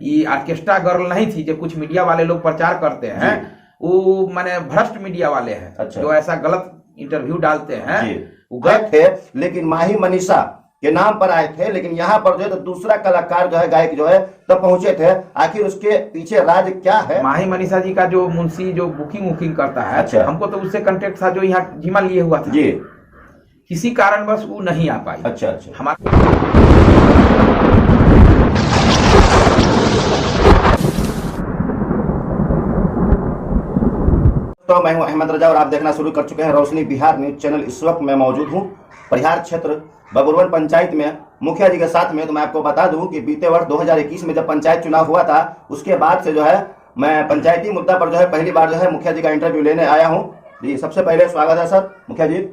ये orchestra girl नहीं थी जो कुछ मीडिया वाले लोग प्रचार करते हैं, वो माने भ्रष्ट मीडिया वाले हैं। अच्छा। जो ऐसा गलत इंटरव्यू डालते हैं वो गए थे, लेकिन माही मनीषा के नाम पर आए थे, लेकिन यहाँ पर जो है तो दूसरा कलाकार जो है गायक जो है तब पहुंचे थे। आखिर उसके पीछे राज क्या है? माही मनीषा जी का जो मुंशी जो बुकिंग करता है, अच्छा। हमको तो उससे कांटेक्ट था जो यहाँ जिम्मा लिए हुआ था जी, किसी कारणवश वो नहीं आ पाई। अच्छा अच्छा। हमारा तो मैं हूं अहमद रजा और आप देखना शुरू कर चुके हैं रोशनी बिहार न्यूज चैनल। इस वक्त मैं मौजूद हूं परिहार क्षेत्र बबुरवन पंचायत में मुखिया जी के साथ में। तो मैं आपको बता दूं कि बीते वर्ष 2021 में जब पंचायत चुनाव हुआ था, उसके बाद से जो है मैं पंचायती मुद्दा पर जो है पहली बार जो है मुखिया जी का इंटरव्यू लेने आया हूं। जी, सबसे पहले स्वागत है सर मुखिया जी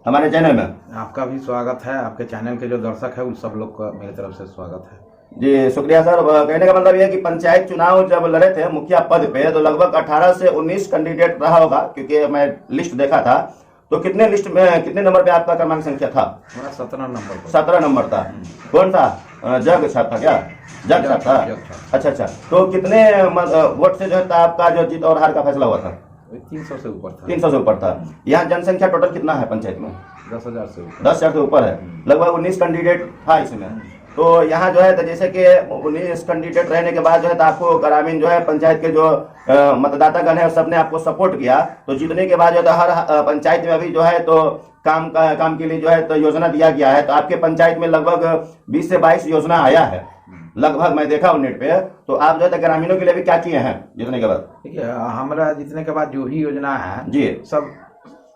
हमारे चैनल में। आपका भी स्वागत है, आपके चैनल के जो दर्शक है उन सब लोग का मेरी तरफ से स्वागत है। जी शुक्रिया सर। कहने का मतलब यह है कि पंचायत चुनाव जब लड़े थे मुखिया पद पे तो लगभग 18 से 19 कैंडिडेट रहा होगा, क्योंकि मैं लिस्ट देखा था। तो कितने लिस्ट में कितने नंबर पे आपका क्रमांक संख्या था? हमारा 17 नंबर पर। 17 नंबर था। कौन था? जग छाप था क्या? जग छाप था। अच्छा अच्छा। तो कितने वोट से जो है आपका जो जीत और हार का फैसला हुआ था? 300 से ऊपर था। 300 से ऊपर था। यहाँ जनसंख्या टोटल कितना है पंचायत में? 10,000 से ऊपर। 10,000 से ऊपर है। लगभग 19 कैंडिडेट था इसमें। तो यहाँ जो है तो जैसे कि 19 कैंडिडेट रहने के बाद जो है तो आपको ग्रामीण जो है पंचायत के जो मतदातागण है सबने आपको सपोर्ट किया। तो जीतने के बाद जो है हर पंचायत में अभी जो है तो काम के लिए जो है तो योजना दिया गया है। तो आपके पंचायत में लगभग 20 से 22 योजना आया है लगभग, मैं देखा हूँ नेट पे। तो आप जो है तो ग्रामीणों के लिए भी क्या किए हैं जीतने के बाद? देखिए, हमारा जीतने के बाद जो भी योजना है जी सब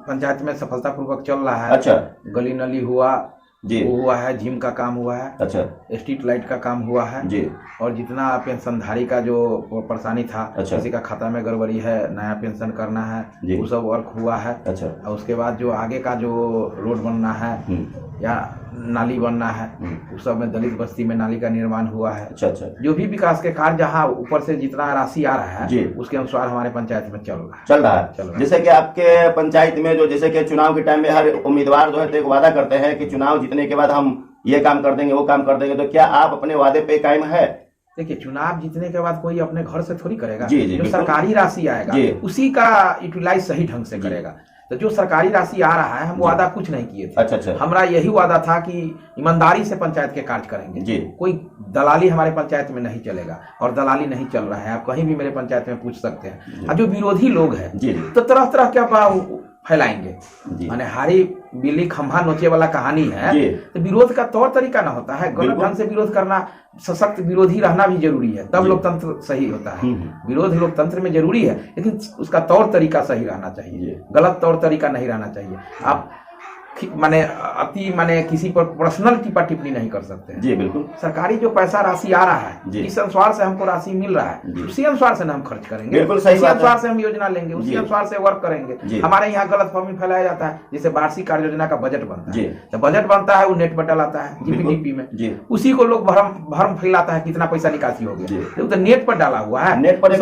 पंचायत में सफलतापूर्वक चल रहा है। अच्छा। गली नली हुआ जी, वो हुआ है, जिम का काम हुआ है, अच्छा, स्ट्रीट लाइट का काम हुआ है जी, और जितना पेंशनधारी का जो परेशानी था, अच्छा, किसी का खाता में गड़बड़ी है, नया पेंशन करना है, वो सब वर्क हुआ है। अच्छा। और उसके बाद जो आगे का जो रोड बनना है या नाली बनना है, उस सब में दलित बस्ती में नाली का निर्माण हुआ है। अच्छा अच्छा। जो भी विकास के कार्य जहाँ ऊपर से जितना राशि आ रहा जी, है उसके अनुसार हमारे पंचायत में चल रहा है। जैसे कि आपके पंचायत में जो जैसे कि चुनाव के टाइम में हर उम्मीदवार जो है तो एक वादा करते हैं कि चुनाव जीतने के बाद हम ये काम कर देंगे वो काम कर देंगे, तो क्या आप अपने वादे पे कायम है? देखिए, चुनाव जीतने के बाद कोई अपने घर से थोड़ी करेगा। जी, जी, जो सरकारी राशि आएगा उसी का यूटिलाइज सही ढंग से करेगा। तो जो सरकारी राशि आ रहा है, हम वादा कुछ नहीं किए थे। अच्छा अच्छा। हमारा यही वादा था कि ईमानदारी से पंचायत के कार्य करेंगे जी। कोई दलाली हमारे पंचायत में नहीं चलेगा और दलाली नहीं चल रहा है। आप कहीं भी मेरे पंचायत में पूछ सकते हैं। और जो विरोधी लोग हैं तो तरह तरह के फैलाएंगे, माने हारी बिल्ली खंभा नोचे वाला कहानी है। तो विरोध का तौर तरीका ना होता है, गलत ढंग से विरोध करना, सशक्त विरोधी रहना भी जरूरी है, तब लोकतंत्र सही होता है। विरोध लोकतंत्र में जरूरी है, लेकिन उसका तौर तरीका सही रहना चाहिए, गलत तौर तरीका नहीं रहना चाहिए। आप माने किसी पर पर्सनल टिप्पा टिप्पणी नहीं कर सकते हैं। जी बिल्कुल। सरकारी जो पैसा राशि आ रहा है, इस अनुसार से हमको राशि मिल रहा है, उसी अनुसार से ना हम खर्च करेंगे, बिल्कुल सही उसी अनुसार से हम योजना लेंगे, उसी अनुसार से वर्क करेंगे। हमारे यहाँ गलत फहमी फैलाया जाता है। जैसे वार्षिक कार्य योजना का बजट बनता है, तो बजट बनता है वो नेट पर डालाता है जीपीडीपी में, उसी को लोग भरम फैलाता है कितना पैसा निकासी हो गया। तो नेट पर डाला हुआ है, नेट पर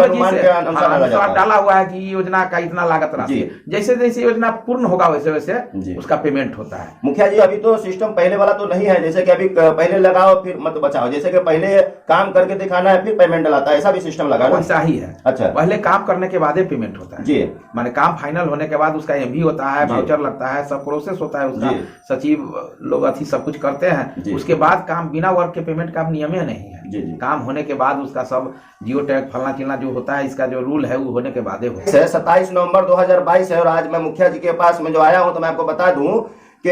डाला हुआ है कि योजना का इतना लागत राशि, जैसे जैसे योजना पूर्ण होगा वैसे वैसे उसका पेमेंट होता है। मुखिया जी, अभी तो सिस्टम पहले वाला तो नहीं है, जैसे कि अभी पहले लगाओ फिर मत बचाओ, जैसे कि पहले काम करके दिखाना है फिर पेमेंट डलाता है, ऐसा भी सिस्टम लगा है? वैसा ही है। अच्छा। पहले काम करने के बाद पेमेंट होता है। जी। माने काम फाइनल होने के बाद उसका एमवी होता है, वाउचर लगता है, सब प्रोसेस होता है उसका, सचिव लोग अथी सब कुछ करते हैं। उसके बाद काम बिना वर्क के पेमेंट का नियम ही नहीं है। काम होने के बाद उसका सब जियो टैग फलना चिलना जो होता है, इसका जो रूल है वो होने के बाद होता है। 27 नवंबर 2022 है और आज मैं मुखिया जी के पास में जो आया हूँ, तो मैं आपको बता दूं कि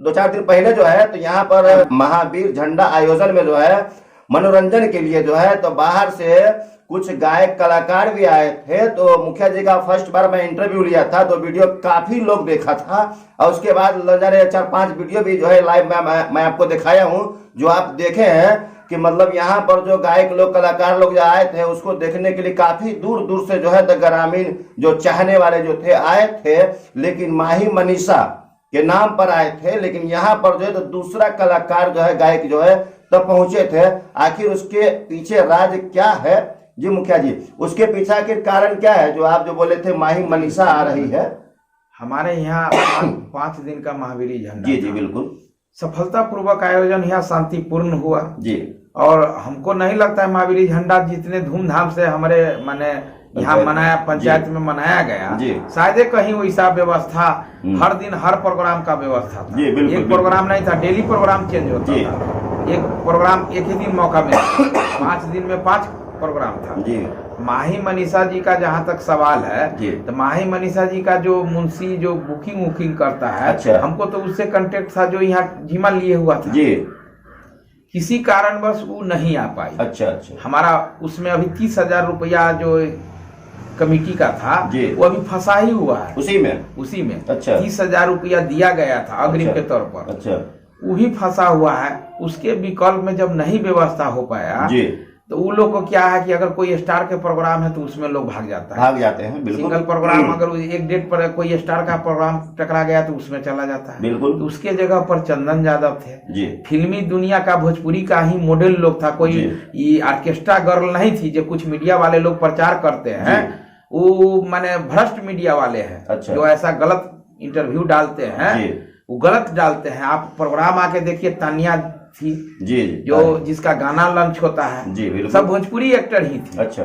2-4 दिन पहले जो है तो यहाँ पर महावीर झंडा आयोजन में जो है मनोरंजन के लिए जो है तो बाहर से कुछ गायक कलाकार भी आए थे। तो मुखिया जी का फर्स्ट बार मैं इंटरव्यू लिया था, तो वीडियो काफी लोग देखा था और उसके बाद 4-5 वीडियो भी जो है लाइव मैं आपको दिखाया हूँ, जो आप देखे हैं कि मतलब यहाँ पर जो गायक लोग कलाकार लोग जो आए थे उसको देखने के लिए काफी दूर दूर से जो है तो ग्रामीण जो चाहने वाले जो थे आए थे। लेकिन माही मनीषा के नाम पर आए थे, लेकिन यहाँ पर जो है तो दूसरा कलाकार जो है गायक जो है तब पहुंचे थे। आखिर उसके पीछे राज क्या है? जी मुखिया जी, उसके पीछे के कारण क्या है जो आप जो बोले थे माही मनीषा आ रही है? हमारे यहाँ 5 दिन का महावीरी झंडा। जी जी बिल्कुल। सफलतापूर्वक आयोजन यहाँ शांतिपूर्ण हुआ। जी। और हमको नहीं लगता है महावीर झंडा जितने धूमधाम से हमारे माने यहाँ मनाया पंचायत में मनाया गया, शायद कहीं वैसा व्यवस्था हर दिन हर प्रोग्राम का व्यवस्था था। एक प्रोग्राम नहीं था, डेली प्रोग्राम चेंज होता था। एक प्रोग्राम एक ही दिन मौका मिला, 5 दिन में 5 प्रोग्राम था। माही मनीषा जी का जहाँ तक सवाल है, तो माही मनीषा जी का जो मुंशी जो बुकिंग वुकिंग करता है, हमको तो उससे कांटेक्ट था जो यहाँ जिम्मा लिए हुआ था। किसी कारणवश वो नहीं आ पाई। अच्छा। हमारा उसमें अभी 30,000 रुपया जो कमेटी का था वो अभी फंसा ही हुआ है उसी में। अच्छा। 30,000 रुपया दिया गया था अग्रिम के तौर पर। अच्छा। वही फंसा हुआ है। उसके विकल्प में जब नहीं व्यवस्था हो पाया तो वो लोग को क्या है कि अगर कोई स्टार के प्रोग्राम है तो उसमें लोग भाग जाते हैं। बिल्कुल। सिंगल प्रोग्राम अगर एक डेट पर कोई स्टार का प्रोग्राम टकरा गया तो उसमें चला जाता है। बिल्कुल। तो उसके जगह पर चंदन यादव थे। फिल्मी दुनिया का भोजपुरी का ही मॉडल लोग था, कोई ऑर्केस्ट्रा गर्ल नहीं थी जो कुछ मीडिया वाले लोग प्रचार करते हैं। वो माने भ्रष्ट मीडिया वाले हैं। अच्छा। जो ऐसा गलत इंटरव्यू डालते हैं, वो गलत डालते हैं। आप प्रोग्राम आके देखिए, तानिया थी जो जिसका गाना लॉन्च होता है, सब भोजपुरी एक्टर ही थी। अच्छा।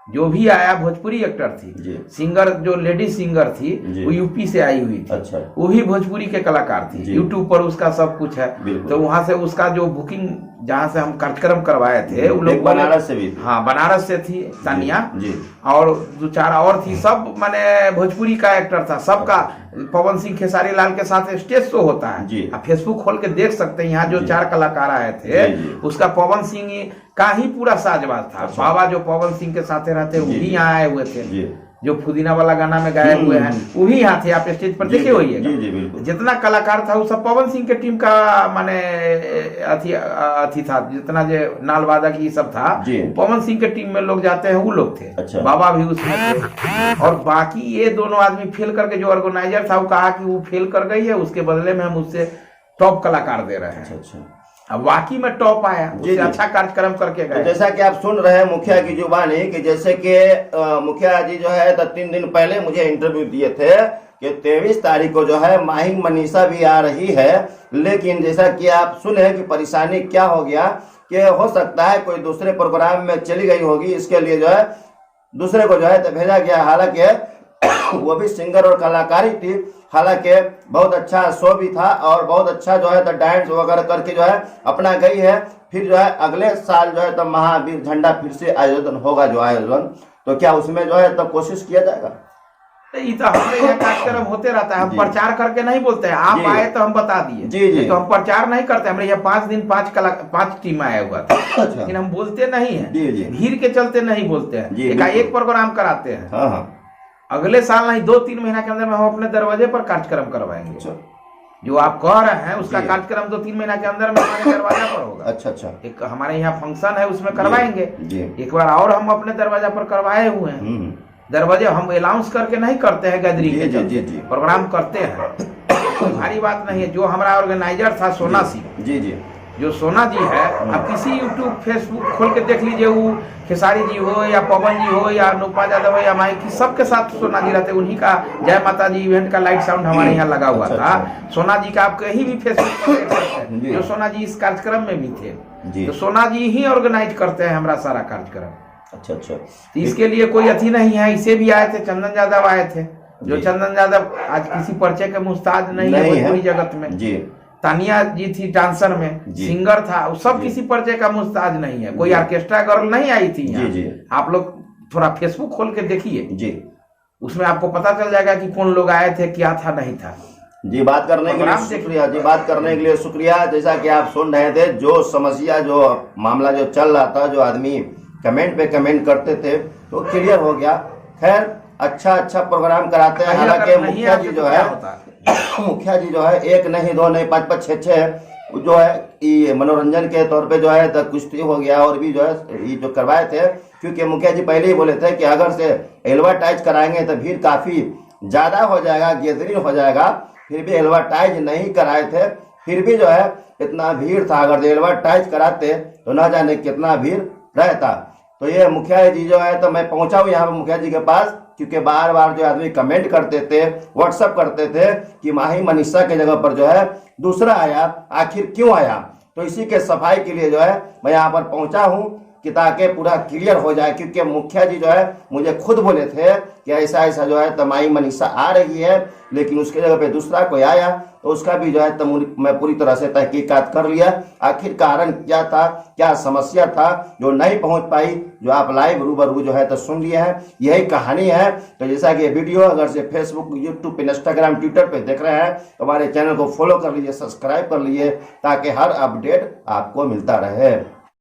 जो भी आया भोजपुरी एक्टर थी। सिंगर जो लेडी सिंगर थी वो यूपी से आई हुई थी। अच्छा। वो भी भोजपुरी के कलाकार थी। यूट्यूब पर उसका सब कुछ है। तो वहां से उसका जो बुकिंग जहाँ से हम कार्यक्रम करवाए थे, वो लोग बनारस से भी। हाँ, बनारस से थी तानिया, और 2-4 और थी। सब माने भोजपुरी का एक्टर था सबका। पवन सिंह खेसारी लाल के साथ स्टेज शो होता है, आप फेसबुक खोल के देख सकते हैं। यहाँ जो 4 कलाकार आए थे, उसका पवन सिंह का ही पूरा साजबाज था। बाबा जो पवन सिंह के साथ रहते वो भी यहाँ आए हुए थे। जो पुदीना वाला गाना में गाए हुए हैं वो भी यहाँ थे। आप स्टेज पर देखे होइएगा। जितना कलाकार था वो सब पवन सिंह के टीम का माने अथी था। जितना जो नाल वादक ये सब था, पवन सिंह के टीम में लोग जाते हैं वो लोग थे। अच्छा। बाबा भी उसमें थे। और बाकी ये दोनों आदमी फेल करके, जो ऑर्गेनाइजर था वो कहा कि वो फेल कर गई है, उसके बदले में हम उससे टॉप कलाकार दे रहे हैं। अच्छा। अब वाकई में टॉप आया, उससे अच्छा कार्यक्रम करके गए। जैसा कि आप सुन रहे हैं मुखिया की जुबानी कि जैसे कि मुखिया जी जो है तो 3 दिन पहले मुझे इंटरव्यू दिए थे कि 23 तारीख को जो है माही मनीषा भी आ रही है। लेकिन जैसा कि आप सुने कि परेशानी क्या हो गया कि हो सकता है कोई दूसरे प्रोग्राम में चली गई होगी, इसके लिए जो है दूसरे को जो है तो भेजा गया। हालांकि वो भी सिंगर और कलाकारी थी। हालांकि बहुत अच्छा शो भी था और बहुत अच्छा जो है तो डांस वगैरह करके जो है अपना गई है। फिर जो है अगले साल जो है तो महावीर झंडा फिर से आयोजन होगा। जो आयोजन तो क्या उसमें जो है तो कोशिश किया जाएगा? ये तो हमारे यहाँ कार्यक्रम होते रहता है। हम प्रचार करके नहीं बोलते हैं। आप आए तो हम बता दिए। तो हम प्रचार नहीं करते। हमारे यहाँ 5 दिन 5 टीम आया हुआ था। लेकिन हम बोलते नहीं है, भीड़ के चलते नहीं बोलते हैं। एक प्रोग्राम कराते हैं। अगले साल नहीं, 2-3 महीना के अंदर में हम अपने दरवाजे पर कार्यक्रम करवाएंगे। जो आप कह रहे हैं उसका कार्यक्रम 2-3 महीना के अंदर में हमारे दरवाजा पर होगा। अच्छा। एक हमारे यहाँ फंक्शन है, उसमें करवाएंगे। एक बार और हम अपने दरवाजा पर करवाए हुए हैं। दरवाजे हम अनाउंस करके नहीं करते हैं, गैदरिंग के चलते प्रोग्राम करते हैं। भारी बात नहीं है। जो हमारा ऑर्गेनाइजर था सोना सिंह, जो सोना जी है, आप किसी यूट्यूब फेसबुक खोल के देख लीजिए। वो खेसारी जी हो या पवन जी हो या अनुपा यादव हो या माइकी, सबके साथ सोना जी रहते। उन्हीं का जय माता जी इवेंट का लाइट साउंड हमारे यहाँ लगा हुआ था। सोना जी का आप कहीं भी फेसबुक पर देख सकते हैं। जो सोना जी इस कार्यक्रम में भी थे, तो सोना जी ही ऑर्गेनाइज करते हैं हमारा सारा कार्यक्रम। अच्छा। तो इसके लिए कोई अथी नहीं है। इसे भी आए थे, चंदन यादव आए थे। जो चंदन यादव आज किसी परिचय के मुस्ताज नहीं है भोजपुरी जगत में। तानिया जी थी डांसर में, सिंगर था, सब किसी परिचय का मुस्ताज नहीं है। कोई ऑर्केस्ट्रा गर्ल नहीं आई थी। आप लोग थोड़ा फेसबुक खोल के देखिए, उसमें आपको पता चल जाएगा कि कौन लोग आए थे, क्या था नहीं था। बात करने के लिए शुक्रिया। बात करने के लिए शुक्रिया। जैसा कि आप सुन रहे थे, जो समस्या जो मामला जो चल रहा था, जो आदमी कमेंट पे कमेंट करते थे, तो क्लियर हो गया। खैर अच्छा प्रोग्राम कराते हैं। हालांकि मुखिया जी जो है 1 नहीं 2 नहीं 5-5 6 जो है ये मनोरंजन के तौर पे जो है तो कुश्ती हो गया और भी जो है ये जो करवाए थे। क्योंकि मुखिया जी पहले ही बोले थे कि अगर से एडवर्टाइज कराएंगे तो भीड़ काफी ज्यादा हो जाएगा, गैदरिंग हो जाएगा। फिर भी एडवर्टाइज नहीं कराए थे, फिर भी जो है इतना भीड़ था। अगर एडवर्टाइज कराते तो न जाने कितना भीड़ रहता। तो ये मुखिया जी जो है तो मैं पहुंचा हूँ यहाँ पे मुखिया जी के पास, क्योंकि बार बार जो आदमी कमेंट करते थे, व्हाट्सएप करते थे कि माही मनीषा के जगह पर जो है दूसरा आया, आखिर क्यों आया? तो इसी के सफाई के लिए जो है मैं यहाँ पर पहुंचा हूँ कि ताकि पूरा क्लियर हो जाए, क्योंकि मुखिया जी जो है मुझे खुद बोले थे कि ऐसा ऐसा जो है तमाई मनीषा आ रही है, लेकिन उसके जगह पे दूसरा कोई आया तो उसका भी जो है मैं पूरी तरह से तहकीकात कर लिया, आखिर कारण क्या था, क्या समस्या था जो नहीं पहुंच पाई, जो आप लाइव रूबरू जो है तो सुन लिए हैं, यही कहानी है। तो जैसा कि ये वीडियो अगर से फेसबुक, यूट्यूब, इंस्टाग्राम, ट्विटर पे देख रहे हैं तो हमारे चैनल को फॉलो कर लीजिए, सब्सक्राइब कर लीजिए, ताकि हर अपडेट आपको मिलता रहे।